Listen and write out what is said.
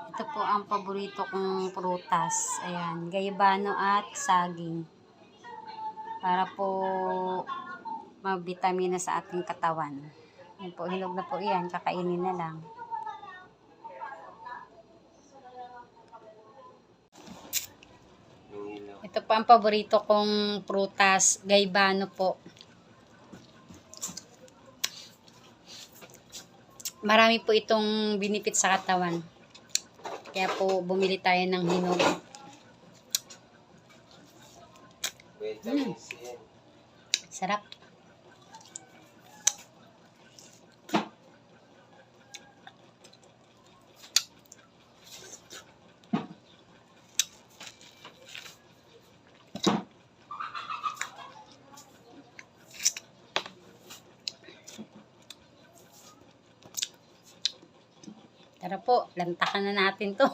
Ito po ang paborito kong prutas. Ayan, gaybano at saging. Para po mabitamina sa ating katawan. Ayan po, hinog na po yan. Kakainin na lang. Ito po ang paborito kong prutas. Gaybano po. Marami po itong benefit sa katawan. Kaya po bumili tayo ng hinog. Sarap. Tara po, lantakan na natin to.